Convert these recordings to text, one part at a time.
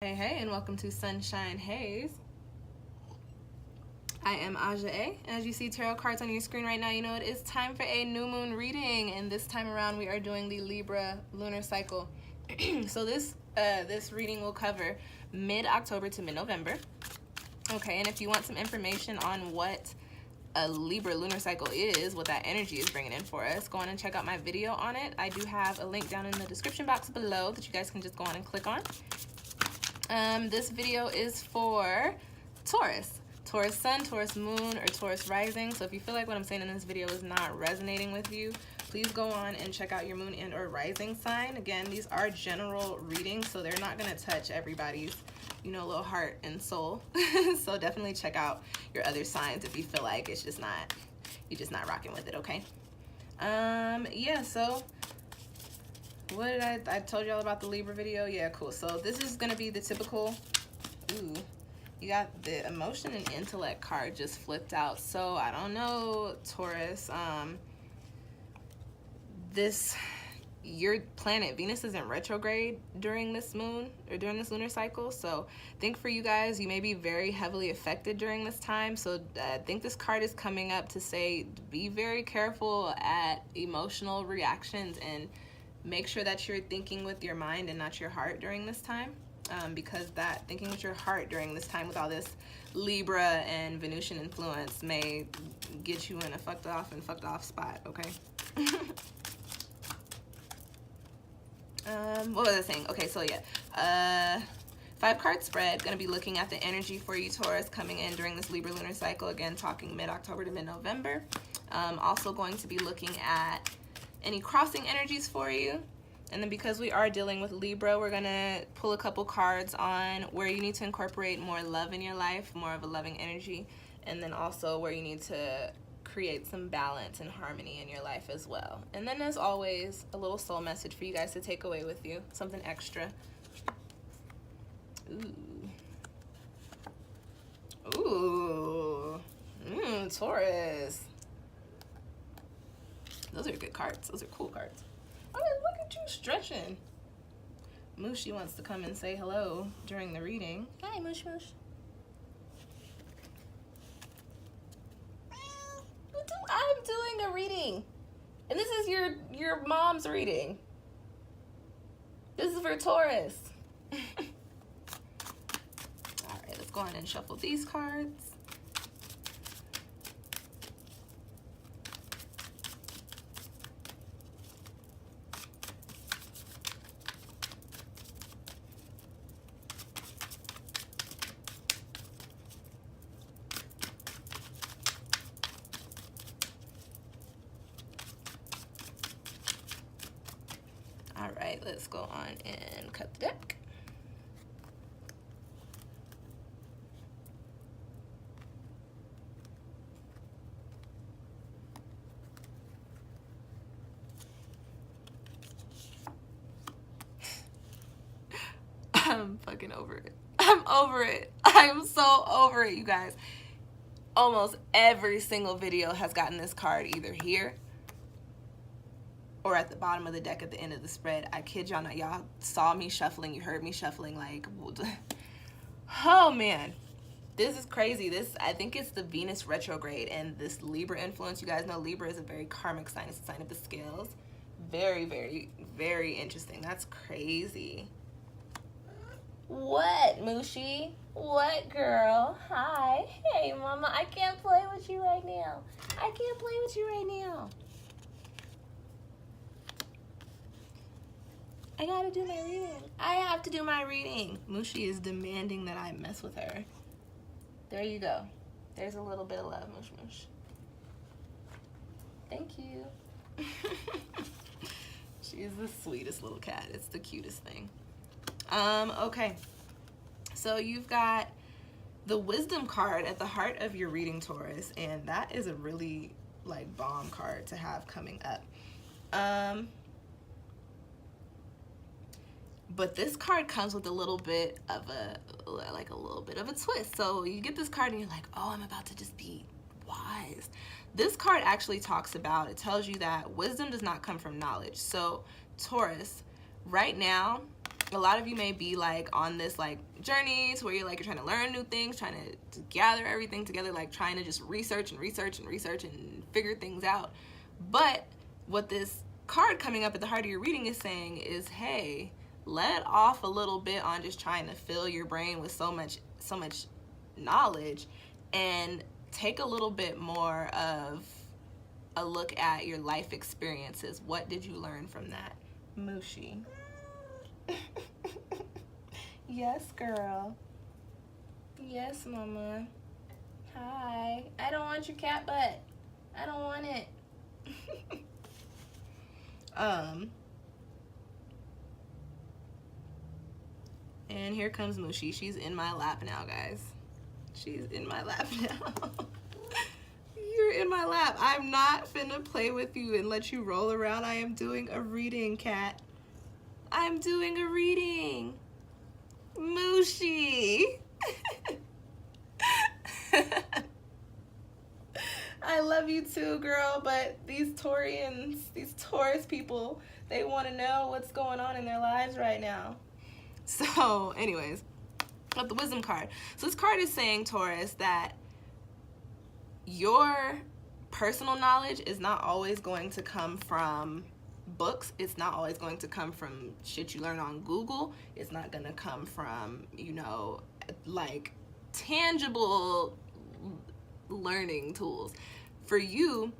Hey, and welcome to Sunshine Haze. I am Aja A. As you see tarot cards on your screen right now, you know it is time for a new moon reading, and this time around we are doing the Libra lunar cycle. So this reading will cover mid-October to mid-November. Okay, and if you want some information on what a Libra lunar cycle is, what that energy is bringing in for us, go on and check out my video on it. I do have a link down in the description box below that you guys can just go on and click on. This video is for Taurus sun, Taurus moon, or Taurus rising. So if you feel like what I'm saying in this video is not resonating with you, please go on and check out your moon and or rising sign. Again, these are general readings, so they're not going to touch everybody's, little heart and soul. So definitely check out your other signs if you feel like it's just not, you're just not rocking with it, okay? Yeah, so what did I told you all about the Libra video? Yeah, cool. So this is going to be the typical, you got the emotion and intellect card just flipped out. So I don't know, Taurus, your planet Venus is in retrograde during this moon or during this lunar cycle. So I think for you guys, you may be very heavily affected during this time. So I think this card is coming up to say, be very careful at emotional reactions and make sure that you're thinking with your mind and not your heart during this time, because that thinking with your heart during this time with all this Libra and Venusian influence may get you in a fucked off spot, okay? What was I saying? Okay, so yeah, 5-card spread, gonna be looking at the energy for you, Taurus, coming in during this Libra lunar cycle, again talking mid-October to mid-November. Also going to be looking at any crossing energies for you. And then because we are dealing with Libra, we're gonna pull a couple cards on where you need to incorporate more love in your life, more of a loving energy, and then also where you need to create some balance and harmony in your life as well. And then as always, a little soul message for you guys to take away with you, something extra. Ooh, Taurus. Those are good cards. Those are cool cards. I mean, look at you stretching. Mooshie wants to come and say hello during the reading. Hi, Moosh Moosh. I'm doing a reading. And this is your mom's reading. This is for Taurus. All right, let's go on and shuffle these cards. All right, let's go on and cut the deck. I'm fucking over it. I'm over it. I'm so over it, you guys. Almost every single video has gotten this card either here or at the bottom of the deck at the end of the spread. I kid y'all not. Y'all saw me shuffling. You heard me shuffling. Like, oh man, this is crazy. I think it's the Venus retrograde and this Libra influence. You guys know Libra is a very karmic sign. It's a sign of the scales. Very, very, very interesting. That's crazy. What, Mooshie? What, girl? Hi. Hey, mama. I can't play with you right now. I can't play with you right now. I gotta do my reading. I have to do my reading. Mooshie is demanding that I mess with her. There you go. There's a little bit of love, Moosh Moosh. Thank you. She is the sweetest little cat. It's the cutest thing. Okay. So you've got the wisdom card at the heart of your reading, Taurus, and that is a really like bomb card to have coming up. But this card comes with a little bit of a twist. So you get this card and you're like, oh, I'm about to just be wise. This card actually talks about, it tells you that wisdom does not come from knowledge. So Taurus, right now, a lot of you may be like on this like journey to where you're like, you're trying to learn new things, trying to gather everything together, like trying to just research and figure things out. But what this card coming up at the heart of your reading is saying is, hey, let off a little bit on just trying to fill your brain with so much knowledge, and take a little bit more of a look at your life experiences. What did you learn from that? Mushi. Yes, girl. Yes, mama. Hi. I don't want your cat butt. I don't want it. And here comes Mushi. She's in my lap now, guys. She's in my lap now. You're in my lap. I'm not finna play with you and let you roll around. I am doing a reading, cat. I'm doing a reading. Mushi. I love you too, girl, but these Taurians, these Taurus people, they want to know what's going on in their lives right now. So, anyways, the wisdom card. So this card is saying, Taurus, that your personal knowledge is not always going to come from books. It's not always going to come from shit you learn on Google. It's not going to come from, you know, like tangible learning tools. For you,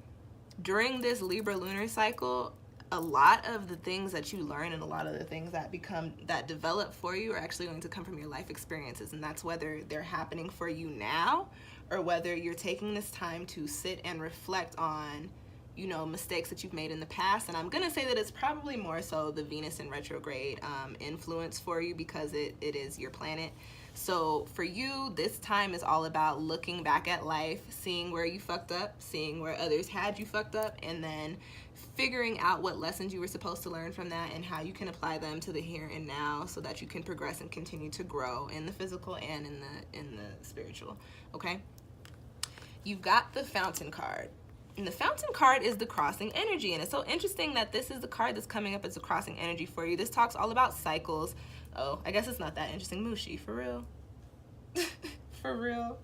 during this Libra lunar cycle, a lot of the things that you learn and a lot of the things that develop for you are actually going to come from your life experiences. And that's whether they're happening for you now or whether you're taking this time to sit and reflect on, you know, mistakes that you've made in the past. And I'm gonna say that it's probably more so the Venus in retrograde influence for you, because it is your planet. So for you, this time is all about looking back at life, seeing where you fucked up, seeing where others had you fucked up, and then figuring out what lessons you were supposed to learn from that and how you can apply them to the here and now so that you can progress and continue to grow in the physical and in the spiritual, okay? You've got the Fountain card. And the Fountain card is the crossing energy. And it's so interesting that this is the card that's coming up as a crossing energy for you. This talks all about cycles. Oh, I guess it's not that interesting. Mushi, for real. For real.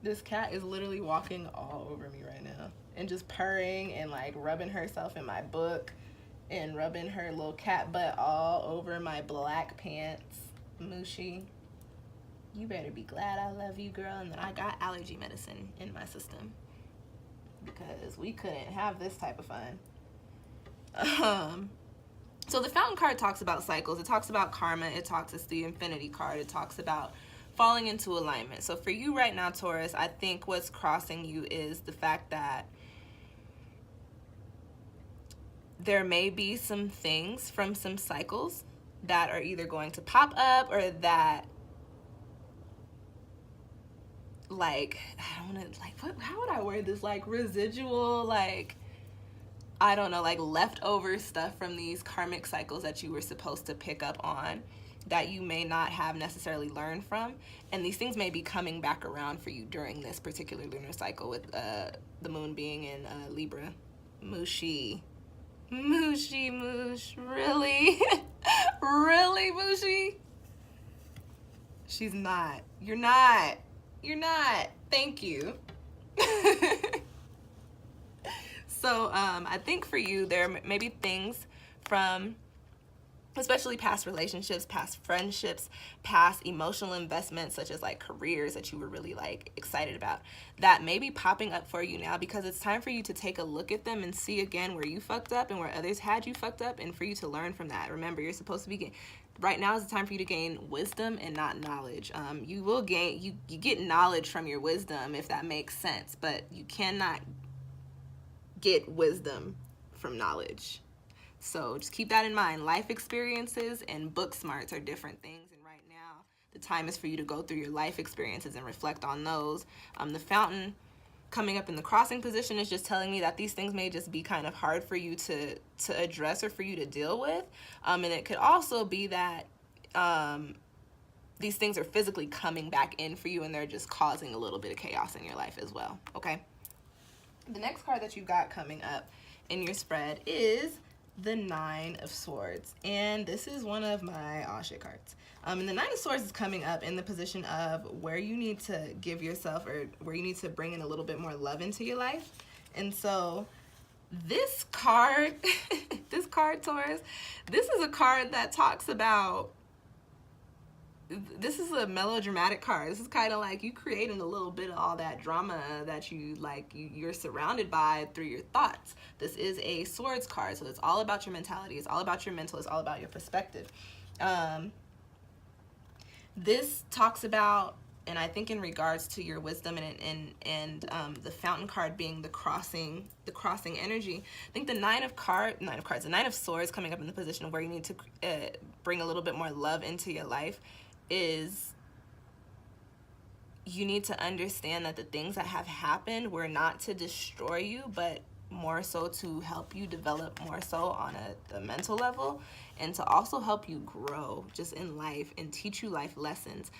This cat is literally walking all over me right now and just purring and like rubbing herself in my book and rubbing her little cat butt all over my black pants. Mushi, you better be glad I love you, girl, and that I got allergy medicine in my system, because we couldn't have this type of fun. So the Fountain card talks about cycles. It talks about karma. It's the Infinity card. It talks about falling into alignment. So for you right now, Taurus, I think what's crossing you is the fact that there may be some things from some cycles that are either going to pop up or that, like, I don't want to, like, how would I word this? Like residual, like, I don't know, like leftover stuff from these karmic cycles that you were supposed to pick up on that you may not have necessarily learned from. And these things may be coming back around for you during this particular lunar cycle with the moon being in Libra. Mushi. Mushi, Moosh. Really? Really, Mushi? She's not. You're not. You're not. Thank you. So I think for you, there may be things from especially past relationships, past friendships, past emotional investments, such as like careers that you were really like excited about, that may be popping up for you now, because it's time for you to take a look at them and see again where you fucked up and where others had you fucked up, and for you to learn from that. Remember, you're supposed to be right now is the time for you to gain wisdom and not knowledge. You will gain, you get knowledge from your wisdom, if that makes sense, but you cannot get wisdom from knowledge. So just keep that in mind. Life experiences and book smarts are different things. And right now, the time is for you to go through your life experiences and reflect on those. The Fountain coming up in the crossing position is just telling me that these things may just be kind of hard for you to address or for you to deal with. And it could also be that these things are physically coming back in for you and they're just causing a little bit of chaos in your life as well, okay? The next card that you've got coming up in your spread is the Nine of Swords, and this is one of my oh shit cards. And the Nine of Swords is coming up in the position of where you need to give yourself, or where you need to bring in a little bit more love into your life. And so this card, this card, Taurus, this is a card that talks about, this is a melodramatic card. This is kind of like you creating a little bit of all that drama that you like, you're surrounded by through your thoughts. This is a swords card, so it's all about your mentality. It's all about your mental. It's all about your perspective. This talks about, and I think in regards to your wisdom and the Fountain card being the crossing energy. I think the Nine of Swords coming up in the position of where you need to bring a little bit more love into your life is you need to understand that the things that have happened were not to destroy you, but more so to help you develop more so on the mental level, and to also help you grow just in life and teach you life lessons.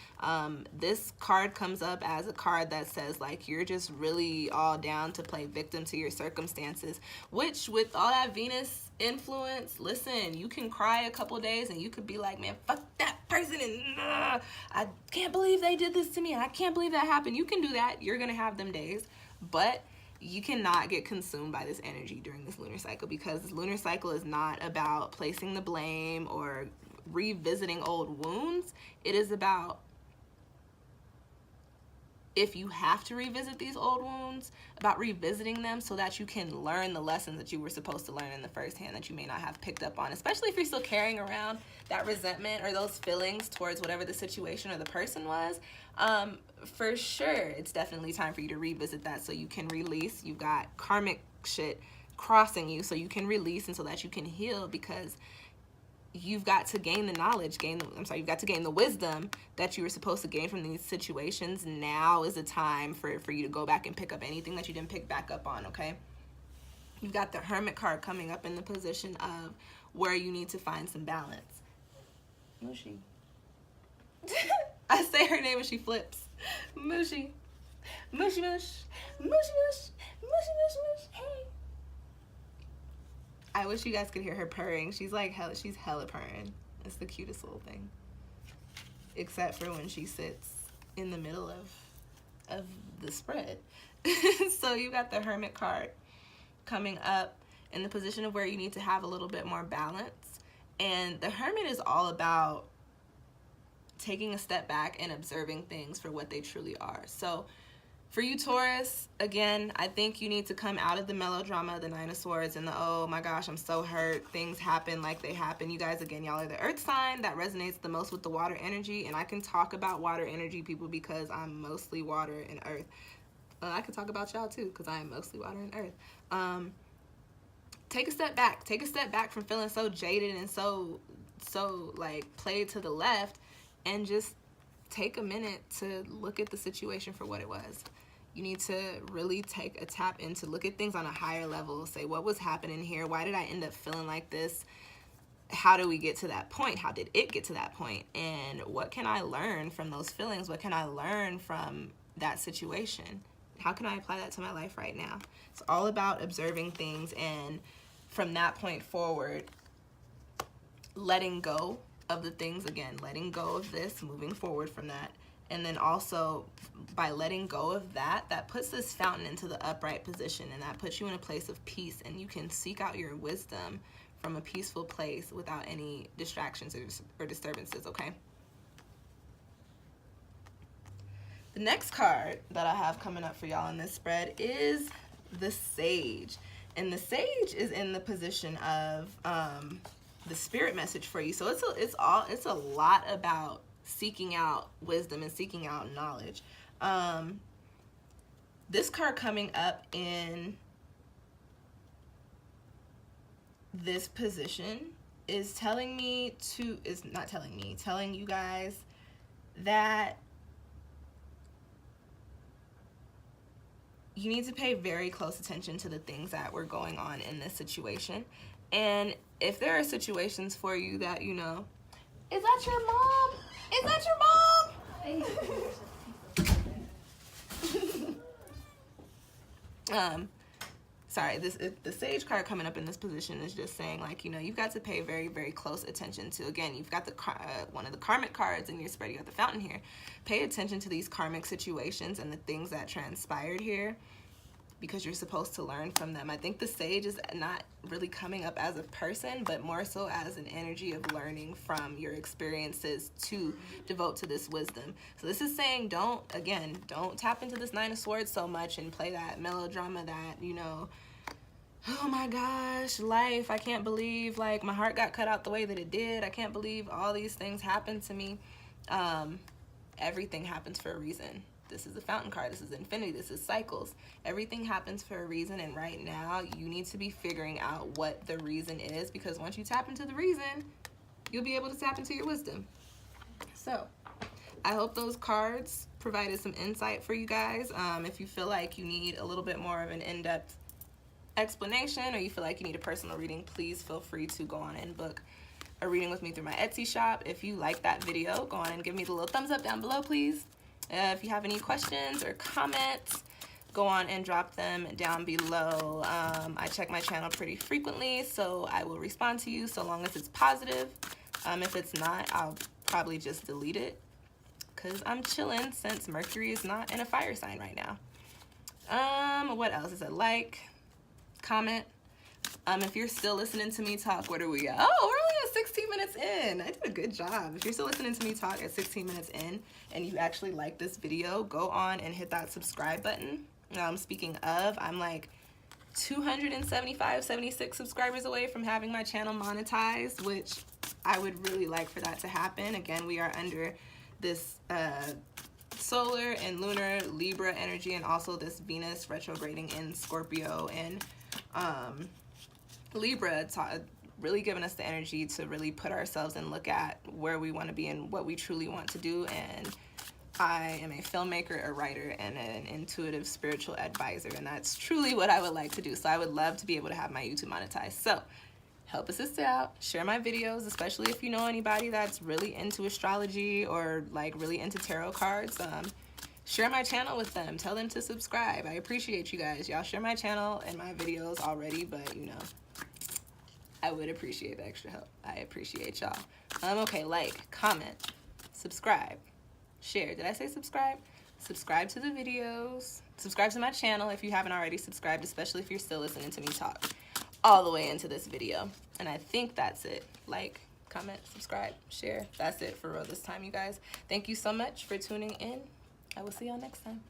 This card comes up as a card that says like you're just really all down to play victim to your circumstances, which with all that Venus influence, listen, you can cry a couple days and you could be like, man, fuck that person, and I can't believe they did this to me, and I can't believe that happened. You can do that. You're gonna have them days, but you cannot get consumed by this energy during this lunar cycle, because this lunar cycle is not about placing the blame or revisiting old wounds. It is about, if you have to revisit these old wounds, about revisiting them so that you can learn the lessons that you were supposed to learn in the first hand that you may not have picked up on, especially if you're still carrying around that resentment or those feelings towards whatever the situation or the person was. For sure, it's definitely time for you to revisit that so you can release. You've got karmic shit crossing you, so you can release and so that you can heal, because you've got to gain the knowledge, you've got to gain the wisdom that you were supposed to gain from these situations. Now is the time for you to go back and pick up anything that you didn't pick back up on, okay? You've got the Hermit card coming up in the position of where you need to find some balance. Mushy. I say her name and she flips. Mushy. Mushy mush. Mushy mush. Mushy mush mush. Hey. I wish you guys could hear her purring. She's like she's hella purring. It's the cutest little thing. Except for when she sits in the middle of the spread. So you got the Hermit card coming up in the position of where you need to have a little bit more balance. And the Hermit is all about taking a step back and observing things for what they truly are. So for you, Taurus, again, I think you need to come out of the melodrama, the Nine of Swords, and the, oh my gosh, I'm so hurt, things happen like they happen. You guys, again, y'all are the earth sign that resonates the most with the water energy, and I can talk about water energy, people, because I'm mostly water and earth. I can talk about y'all too, because I am mostly water and earth. Take a step back. Take a step back from feeling so jaded and so like played to the left, and just take a minute to look at the situation for what it was. You need to really take a tap into, look at things on a higher level, say, what was happening here? Why did I end up feeling like this? How do we get to that point? How did it get to that point? And what can I learn from those feelings? What can I learn from that situation? How can I apply that to my life right now? It's all about observing things, and from that point forward, letting go of the things, again, letting go of this, moving forward from that. And then also by letting go of that, that puts this fountain into the upright position, and that puts you in a place of peace, and you can seek out your wisdom from a peaceful place without any distractions or disturbances, okay? The next card that I have coming up for y'all in this spread is the Sage. And the Sage is in the position of the spirit message for you. So it's a lot about seeking out wisdom and seeking out knowledge. This card coming up in this position is telling you guys that you need to pay very close attention to the things that were going on in this situation. And if there are situations for you that, you know, is that your mom? Is that your mom? sorry, the Sage card coming up in this position is just saying, like, you know, you've got to pay very, very close attention to, again, you've got the one of the karmic cards in your spread, you got the Fountain here. Pay attention to these karmic situations and the things that transpired here, because you're supposed to learn from them. I think the Sage is not really coming up as a person, but more so as an energy of learning from your experiences to devote to this wisdom. So this is saying, don't tap into this Nine of Swords so much and play that melodrama that, you know, oh my gosh, life, I can't believe, like, my heart got cut out the way that it did. I can't believe all these things happened to me. Everything happens for a reason. This is the Fountain card. This is infinity. This is cycles. Everything happens for a reason, and right now you need to be figuring out what the reason is, because once you tap into the reason, you'll be able to tap into your wisdom. So I hope those cards provided some insight for you guys. If you feel like you need a little bit more of an in-depth explanation, or you feel like you need a personal reading, please feel free to go on and book a reading with me through my Etsy shop. If you like that video, go on and give me the little thumbs up down below, please. If you have any questions or comments, go on and drop them down below. I check my channel pretty frequently, so I will respond to you so long as it's positive. If it's not, I'll probably just delete it, because I'm chilling since Mercury is not in a fire sign right now. What else is it? Like, comment. If you're still listening to me talk, what are we at? Oh, we're only at 16 minutes in. I did a good job. If you're still listening to me talk at 16 minutes in and you actually like this video, go on and hit that subscribe button. Speaking of, I'm like 76 subscribers away from having my channel monetized, which I would really like for that to happen. Again, we are under this solar and lunar Libra energy, and also this Venus retrograding in Scorpio and Libra, really giving us the energy to really put ourselves and look at where we want to be and what we truly want to do. And I am a filmmaker, a writer, and an intuitive spiritual advisor, and that's truly what I would like to do. So I would love to be able to have my YouTube monetized. So help a sister out, share my videos, especially if you know anybody that's really into astrology or like really into tarot cards. Share my channel with them. Tell them to subscribe. I appreciate you guys. Y'all share my channel and my videos already, but you know, I would appreciate the extra help. I appreciate y'all. Okay, like, comment, subscribe, share. Did I say subscribe? Subscribe to the videos. Subscribe to my channel if you haven't already subscribed, especially if you're still listening to me talk all the way into this video. And I think that's it. Like, comment, subscribe, share. That's it for real this time, you guys. Thank you so much for tuning in. I will see y'all next time.